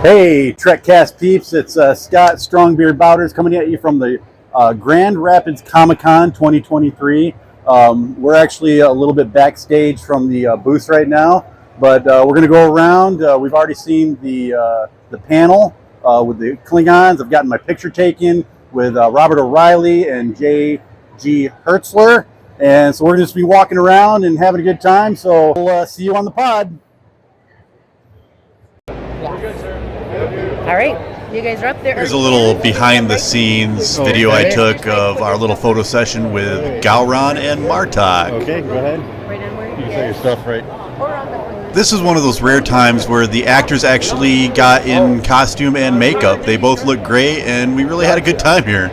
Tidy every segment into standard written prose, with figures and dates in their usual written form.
Hey, Trekcast peeps, it's Scott Strongbeard Bowders coming at you from the Grand Rapids ComicCon 2023. We're actually a little bit backstage from the booth right now, but we're going to go around. We've already seen the panel with the Klingons. I've gotten my picture taken with Robert O'Reilly and J.G. Hertzler, and so we're going to just be walking around and having a good time, so we'll see you on the pod. All right, you guys are up there. Here's a little behind-the-scenes video I took of our little photo session with Gowron and Martok. Okay, go ahead. Right on where You say your stuff right. This is one of those rare times where the actors actually got in costume and makeup. They both look great, and we really had a good time here.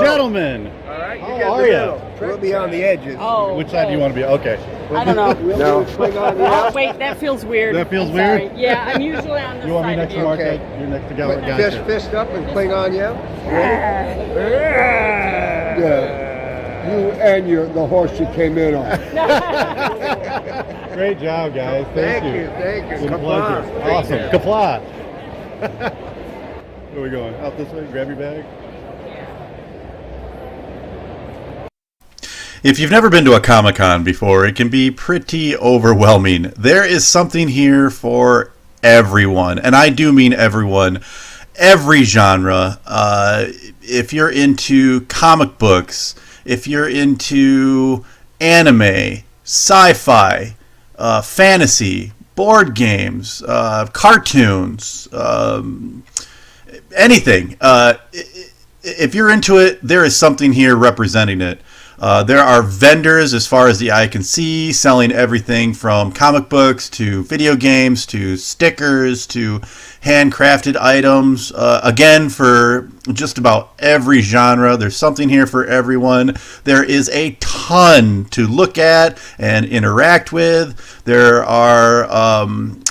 Gentlemen, how are you? We'll be on the edges. Oh, Which side do you want to be? Okay. I don't know. No. Oh, wait, that feels weird. That feels I'm sorry. weird? Yeah, I'm usually on this You want me side next of to you. Mark? Okay. You're next to Gallagher. Gotcha. Fist up and Klingon yell. Yeah. You and the horse you came in on. Great job, guys. Thank you. Thank you. It's been a Kapla. pleasure. Awesome. Kapla. Where are we going? Out this way? Grab your bag. If you've never been to a Comic-Con before, it can be pretty overwhelming. There is something here for everyone, and I do mean everyone, every genre. If you're into comic books, if you're into anime, sci-fi, fantasy, board games, cartoons, anything. If you're into it, there is something here representing it. There are vendors as far as the eye can see, selling everything from comic books to video games to stickers to handcrafted items. Again, for just about every genre, there's something here for everyone. There is a ton to look at and interact with. There are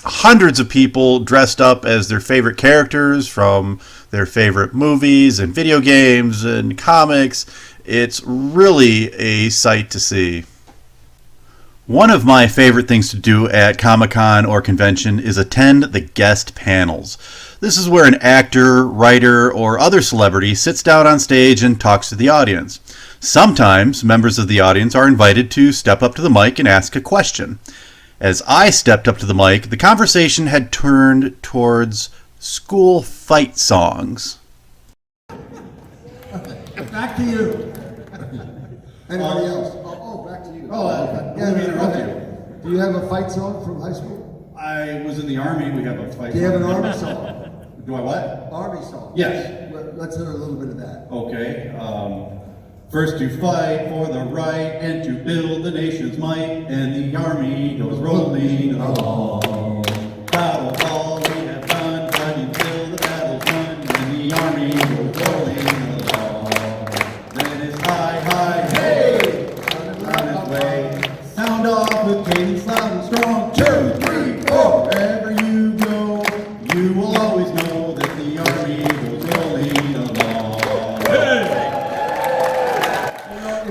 hundreds of people dressed up as their favorite characters from their favorite movies and video games and comics. It's really a sight to see. One of my favorite things to do at Comic-Con or convention is attend the guest panels. This is where an actor, writer, or other celebrity sits down on stage and talks to the audience. Sometimes members of the audience are invited to step up to the mic and ask a question. As I stepped up to the mic, the conversation had turned towards school fight songs. Back to you. Anybody else? Back to you. Let me interrupt you. Do you have a fight song from high school? I was in the Army. We have a fight. Do you have an Army song? Do I what? Army song. Yes. Let's hear a little bit of that. Okay. First to fight for the right and to build the nation's might, and the Army goes rolling along. Battle call we have done, fighting till the battle's won, and the Army goes rolling along. Then it's hi, hi, hey! On its way. Sound off with cadence loud and strong. 2, 3, 4. Wherever you go, you will always know that the Army goes rolling along. Hey!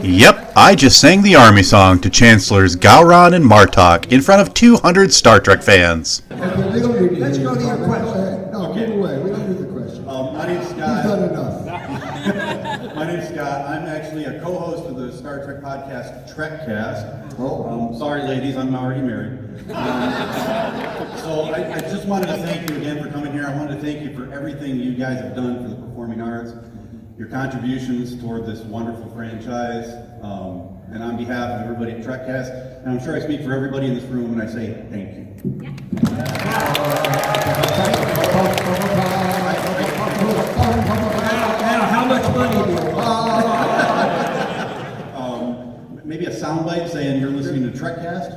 Yep, I just sang the Army song to Chancellors Gowron and Martok in front of 200 Star Trek fans. Let's go to your question. Go ahead. No, Okay. move away. We don't do the question. My name's You've Scott. done enough. My name's Scott. I'm actually a co-host of the Star Trek podcast, Trekcast. Sorry, ladies, I'm already married. So I just wanted to thank you again for coming here. I wanted to thank you for everything you guys have done for the performing arts, your contributions toward this wonderful franchise. And on behalf of everybody at Trekcast, and I'm sure I speak for everybody in this room when I say thank you. How much money do you Maybe a soundbite saying you're listening to Trekcast?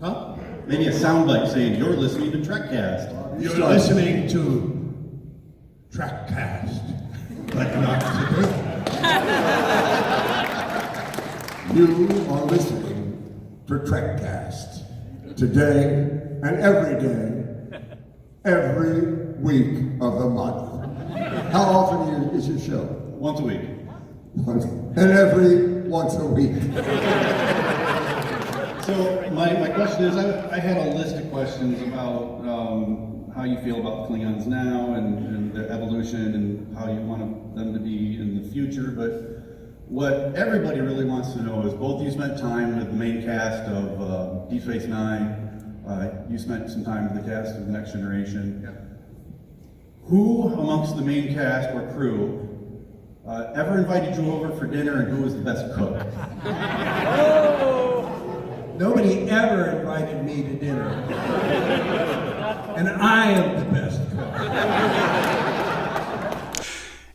Huh? Maybe a soundbite saying you're listening to Trekcast. You're listening to Trekcast. Like an oxygen. You are listening to Trekcast today and every day, every week of the month. How often is your show? Once a week. And every once a week. So my question is, I had a list of questions about how you feel about the Klingons now and their evolution and how you want them to be in the future. But what everybody really wants to know is both you spent time with the main cast of Deep Space Nine. You spent some time with the cast of The Next Generation. Yeah. Who amongst the main cast or crew ever invited you over for dinner, and who was the best cook? Nobody ever invited me to dinner. And I am the best cook.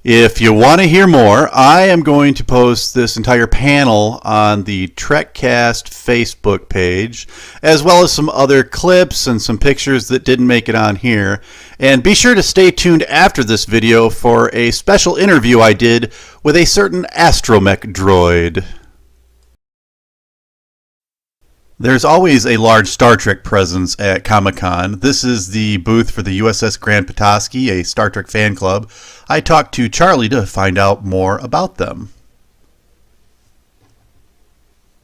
If you want to hear more, I am going to post this entire panel on the Trekcast Facebook page, as well as some other clips and some pictures that didn't make it on here. And be sure to stay tuned after this video for a special interview I did with a certain astromech droid. There's always a large Star Trek presence at Comic-Con. This is the booth for the USS Grand Petoskey, a Star Trek fan club. I talked to Charlie to find out more about them.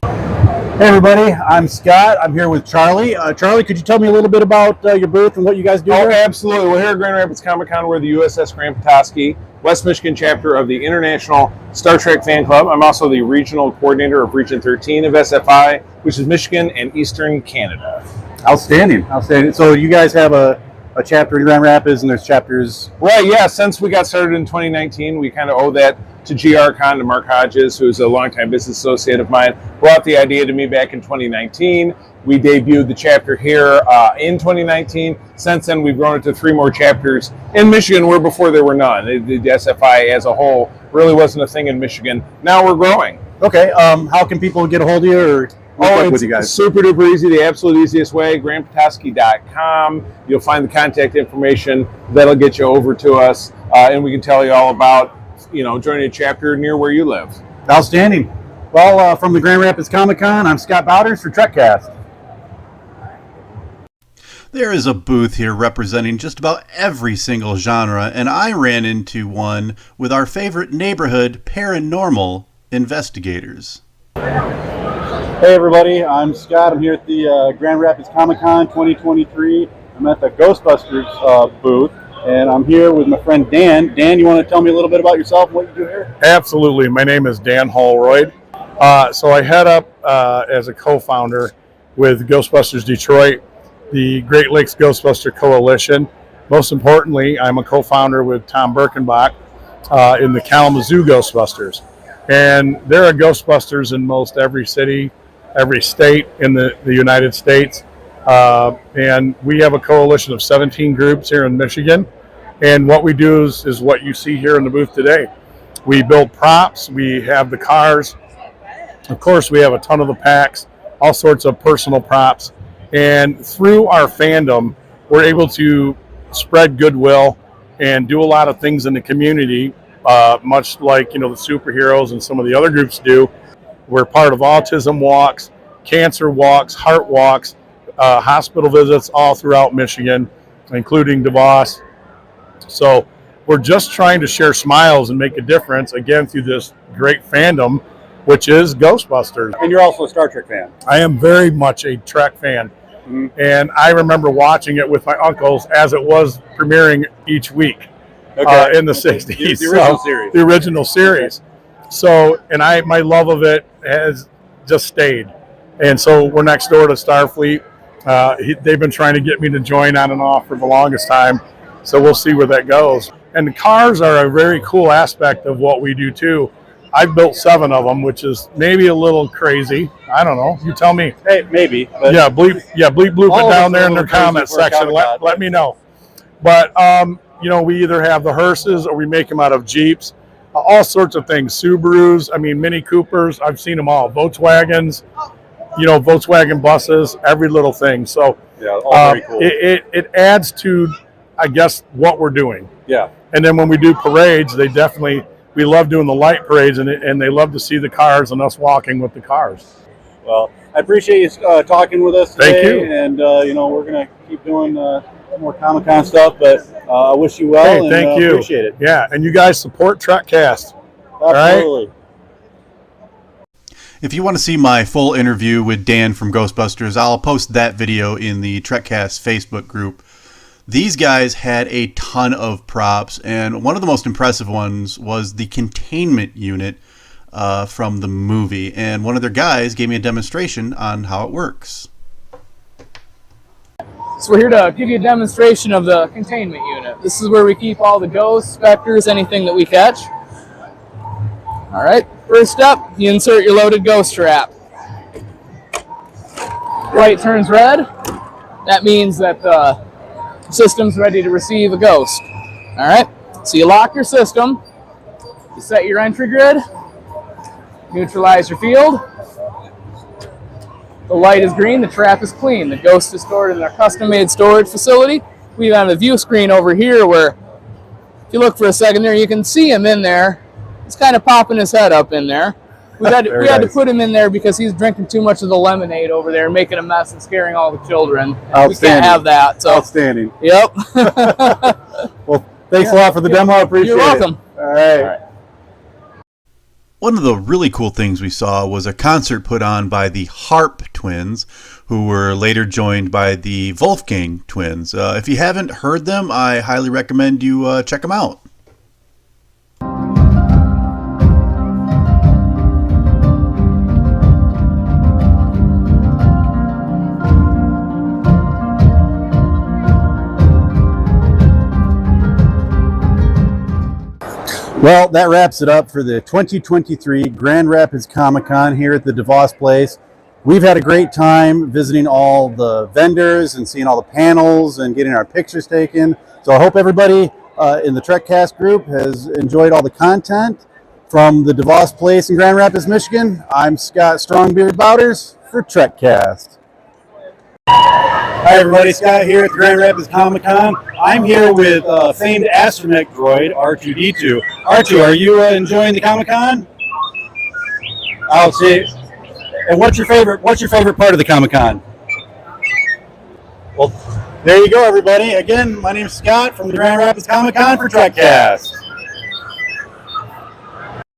Hey everybody, I'm Scott. I'm here with Charlie. Charlie, could you tell me a little bit about your booth and what you guys do Oh, here? absolutely. We're here at Grand Rapids Comic-Con. We're the USS Grand Petoskey, West Michigan chapter of the International Star Trek Fan Club. I'm also the regional coordinator of Region 13 of SFI, which is Michigan and Eastern Canada. Outstanding, outstanding. So you guys have a chapter in Grand Rapids, and there's chapters. Right, yeah. Since we got started in 2019, we kind of owe that to GR-Con, to Mark Hodges, who's a longtime business associate of mine, brought the idea to me back in 2019. We debuted the chapter here in 2019. Since then, we've grown it to 3 more chapters in Michigan, where before there were none. The SFI as a whole really wasn't a thing in Michigan. Now we're growing. Okay, how can people get a hold of you or work with you guys? Super duper easy. The absolute easiest way, grandpetoskey.com. You'll find the contact information. That'll get you over to us, and we can tell you all about, joining a chapter near where you live. Outstanding. Well, from the Grand Rapids Comic-Con, I'm Scott Bowders for Trekcast. There is a booth here representing just about every single genre, and I ran into one with our favorite neighborhood paranormal investigators. Hey everybody, I'm Scott. I'm here at the Grand Rapids Comic-Con 2023. I'm at the Ghostbusters booth, and I'm here with my friend Dan. Dan, you want to tell me a little bit about yourself and what you do here? Absolutely. My name is Dan Holroyd. So I head up as a co-founder with Ghostbusters Detroit, the Great Lakes Ghostbuster Coalition. Most importantly, I'm a co-founder with Tom Birkenbach in the Kalamazoo Ghostbusters. And there are Ghostbusters in most every city, every state in the United States. And we have a coalition of 17 groups here in Michigan. And what we do is what you see here in the booth today. We build props, we have the cars. Of course, we have a ton of the packs, all sorts of personal props. And through our fandom, we're able to spread goodwill and do a lot of things in the community, much like, the superheroes and some of the other groups do. We're part of autism walks, cancer walks, heart walks, hospital visits all throughout Michigan, including DeVos. So we're just trying to share smiles and make a difference, again, through this great fandom, which is Ghostbusters. And you're also a Star Trek fan. I am very much a Trek fan. Mm-hmm. And I remember watching it with my uncles as it was premiering each week in the 60s. The original series. The original series. So, and my love of it has just stayed. And so we're next door to Starfleet. They've been trying to get me to join on and off for the longest time. So we'll see where that goes. And the cars are a very cool aspect of what we do too. I've built 7 of them, which is maybe a little crazy. I don't know. You tell me. Hey, maybe. Yeah, bleep bloop it down there in the comment section. Let me know. But, we either have the hearses or we make them out of Jeeps. All sorts of things. Subarus, Mini Coopers. I've seen them all. Volkswagens, Volkswagen buses, every little thing. So yeah, all very cool. It adds to, I guess, what we're doing. Yeah. And then when we do parades, we love doing the light parades, and they love to see the cars and us walking with the cars. Well, I appreciate you talking with us today. Thank you. And, we're going to keep doing more Comic-Con stuff, but I wish you well. Hey, thank you. Appreciate it. Yeah, and you guys support Trekcast. Absolutely. Right? If you want to see my full interview with Dan from Ghostbusters, I'll post that video in the Trekcast Facebook group. These guys had a ton of props, and one of the most impressive ones was the containment unit from the movie. And one of their guys gave me a demonstration on how it works. So we're here to give you a demonstration of the containment unit. This is where we keep all the ghosts, specters, anything that we catch. All right, first up, you insert your loaded ghost trap. Light turns red. That means that the system's ready to receive a ghost. All right, so you lock your system, you set your entry grid, neutralize your field. The light is green, the trap is clean. The ghost is stored in our custom-made storage facility. We have a view screen over here where, if you look for a second there, you can see him in there. He's kind of popping his head up in there. We had to put him in there because he's drinking too much of the lemonade over there, making a mess and scaring all the children. We can't have that. So. Outstanding. Yep. Well, thanks a lot for the demo. I appreciate it. You're welcome. All right. One of the really cool things we saw was a concert put on by the Harp twins, who were later joined by the Wolfgang twins. If you haven't heard them, I highly recommend you check them out. Well, that wraps it up for the 2023 Grand Rapids Comic-Con here at the DeVos Place. We've had a great time visiting all the vendors and seeing all the panels and getting our pictures taken. So I hope everybody in the Trekcast group has enjoyed all the content. From the DeVos Place in Grand Rapids, Michigan, I'm Scott Strongbeard Bouters for Trekcast. Hi everybody, Scott here at the Grand Rapids Comic-Con. I'm here with famed astromech droid R2-D2. R2, are you enjoying the Comic-Con? I'll see. And what's your favorite part of the Comic-Con? Well, there you go everybody. Again, my name is Scott from the Grand Rapids Comic-Con for Trekcast.